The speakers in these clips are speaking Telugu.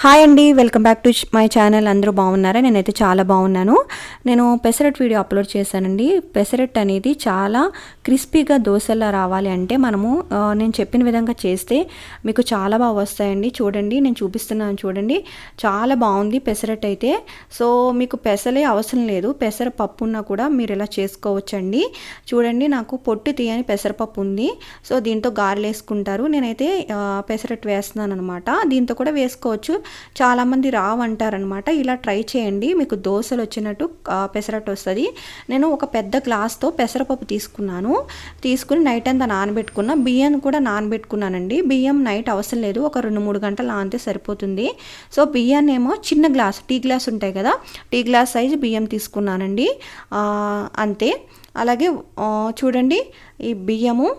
హాయ్ అండి, welcome back to my channel. అందరూ బాగున్నారా? నేనైతే చాలా బాగున్నాను. నేను పెసరట్ వీడియో అప్లోడ్ చేశానండి. పెసరట్ అనేది చాలా క్రిస్పీగా దోశలా రావాలి అంటే మనము నేను చెప్పిన విధంగా చేస్తే మీకు చాలా బాగా వస్తాయండి. చూడండి, నేను చూపిస్తున్నాను చూడండి, చాలా బాగుంది పెసరట్ అయితే. సో మీకు పెసలే అవసరం లేదు, పెసరపప్పు ఉన్నా కూడా మీరు ఇలా చేసుకోవచ్చండి. చూడండి, నాకు పొట్టు తీయని పెసరపప్పు ఉంది. సో దీంతో గారెలు వేసుకుంటారు. నేనైతే పెసరట్ వేస్తున్నాను అనమాట. దీంతో కూడా వేసుకోవచ్చు. చాలామంది రావంటారనమాట. ఇలా ట్రై చేయండి, మీకు దోశలు వచ్చినట్టు పెసరట్టు వస్తుంది. నేను ఒక పెద్ద గ్లాస్తో పెసరపప్పు తీసుకుని నైట్ అంతా నానబెట్టుకున్న. బియ్యం కూడా నానబెట్టుకున్నానండి. బియ్యం నైట్ అవసరం లేదు, ఒక 2-3 గంటలు నానితే సరిపోతుంది. సో బియ్యాన్ని ఏమో చిన్న గ్లాస్, టీ గ్లాస్ ఉంటాయి కదా, టీ గ్లాస్ సైజు బియ్యం తీసుకున్నానండి, అంతే. అలాగే చూడండి, ఈ బియ్యము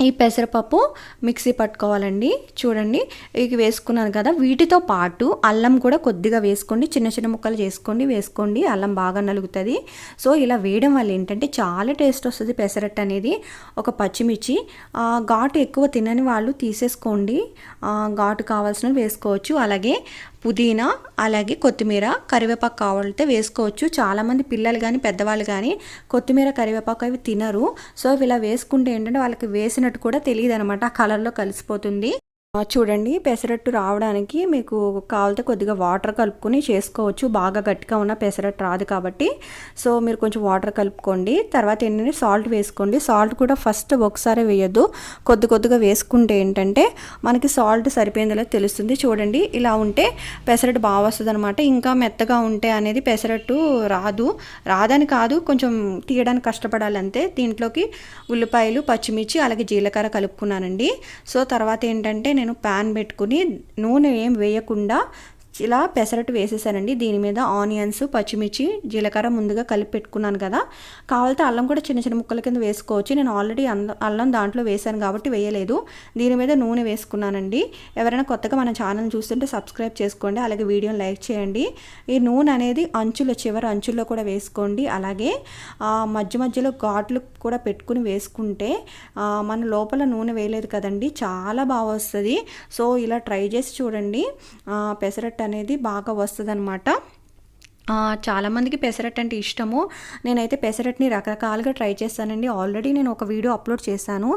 ఈ పెసరపప్పు మిక్సీ పట్టుకోవాలండి. చూడండి, ఇవి వేసుకున్నాను కదా, వీటితో పాటు అల్లం కూడా కొద్దిగా వేసుకోండి, చిన్న చిన్న ముక్కలు వేసుకోండి. అల్లం బాగా నలుగుతుంది. సో ఇలా వేయడం వల్ల ఏంటంటే చాలా టేస్ట్ వస్తుంది పెసరట్టు అనేది. ఒక పచ్చిమిర్చి, ఘాటు ఎక్కువ తినని వాళ్ళు తీసేసుకోండి, ఘాటు కావాల్సినవి వేసుకోవచ్చు. అలాగే పుదీనా, అలాగే కొత్తిమీర, కరివేపాకు కావాలంటే వేసుకోవచ్చు. చాలామంది పిల్లలు కానీ పెద్దవాళ్ళు కానీ కొత్తిమీర, కరివేపాకు అవి తినరు. సో ఇలా వేసుకుంటే ఏంటంటే వాళ్ళకి వేసినట్టు కూడా తెలియదు అనమాట, ఆ కలర్లో కలిసిపోతుంది. చూడండి, పెసరట్టు రావడానికి మీకు కావాలితే కొద్దిగా వాటర్ కలుపుకొని చేసుకోవచ్చు. బాగా గట్టిగా ఉన్న పెసరట్టు రాదు కాబట్టి సో మీరు కొంచెం వాటర్ కలుపుకోండి. తర్వాత ఏంటంటే సాల్ట్ వేసుకోండి. సాల్ట్ కూడా ఫస్ట్ ఒకసారి వేయద్దు, కొద్దిగా వేసుకుంటే ఏంటంటే మనకి సాల్ట్ సరిపోయిందో తెలుస్తుంది. చూడండి, ఇలా ఉంటే పెసరట్టు బాగా వస్తుంది అనమాట. ఇంకా మెత్తగా ఉంటే అనేది పెసరట్టు రాదని కాదు, కొంచెం తీయడానికి కష్టపడాలి అంతే. దీంట్లోకి ఉల్లిపాయలు, పచ్చిమిర్చి, అలాగే జీలకర్ర కలుపుకున్నానండి. సో తర్వాత ఏంటంటే నేను ప్యాన్ పెట్టుకుని నూనె ఏం వేయకుండా ఇలా పెసరట్టు వేసేసానండి. దీని మీద ఆనియన్స్, పచ్చిమిర్చి, జీలకర్ర ముందుగా కలిపి పెట్టుకున్నాను కదా, కావాలంటే అల్లం కూడా చిన్న చిన్న ముక్కల కింద వేసుకోవచ్చు. నేను ఆల్రెడీ అల్లం దాంట్లో వేసాను కాబట్టి వేయలేదు. దీని మీద నూనె వేసుకున్నానండి. ఎవరైనా కొత్తగా మన ఛానల్ చూస్తుంటే సబ్స్క్రైబ్ చేసుకోండి, అలాగే వీడియోని లైక్ చేయండి. ఈ నూనె అనేది చివరి అంచుల్లో కూడా వేసుకోండి. అలాగే మధ్యలో ఘాట్లు కూడా పెట్టుకుని వేసుకుంటే మన లోపల నూనె వేయలేదు కదండి, చాలా బాగా వస్తుంది. సో ఇలా ట్రై చేసి చూడండి, పెసరట్టు అనేది బాగా వస్తుంది అనమాట. చాలామందికి పెసరట్టు అంటే ఇష్టము. నేనైతే పెసరట్టుని రకరకాలుగా ట్రై చేస్తానండి. ఆల్రెడీ నేను ఒక వీడియో అప్లోడ్ చేశాను,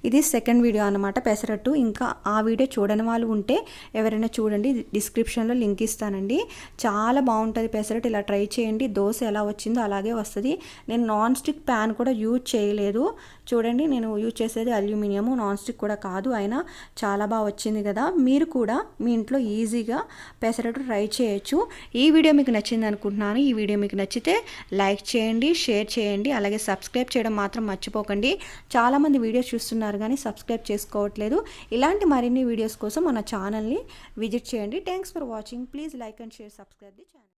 ఇది సెకండ్ వీడియో అనమాట పెసరట్టు. ఇంకా ఆ వీడియో చూడని వాళ్ళు ఉంటే ఎవరైనా చూడండి, డిస్క్రిప్షన్లో లింక్ ఇస్తానండి. చాలా బాగుంటుంది పెసరట్టు, ఇలా ట్రై చేయండి. దోశ ఎలా వచ్చిందో అలాగే వస్తుంది. నేను నాన్ స్టిక్ ప్యాన్ కూడా యూజ్ చేయలేదు. చూడండి, నేను యూజ్ చేసేది అల్యూమినియం, నాన్ స్టిక్ కూడా కాదు, అయినా చాలా బాగా వచ్చింది కదా. మీరు కూడా మీ ఇంట్లో ఈజీగా పెసరట్టు ట్రై చేయొచ్చు. ఈ వీడియో మీకు నచ్చింది అనుకుంటున్నాను. ఈ వీడియో మీకు నచ్చితే లైక్ చేయండి, షేర్ చేయండి, అలాగే సబ్స్క్రైబ్ చేయడం మాత్రం మర్చిపోకండి. చాలామంది వీడియోస్ చూస్తున్నారు కానీ సబ్స్క్రైబ్ చేసుకోవట్లేదు. ఇలాంటి మరిన్ని వీడియోస్ కోసం మన ఛానల్ని విజిట్ చేయండి. Thanks for watching. Please like and share, subscribe the channel.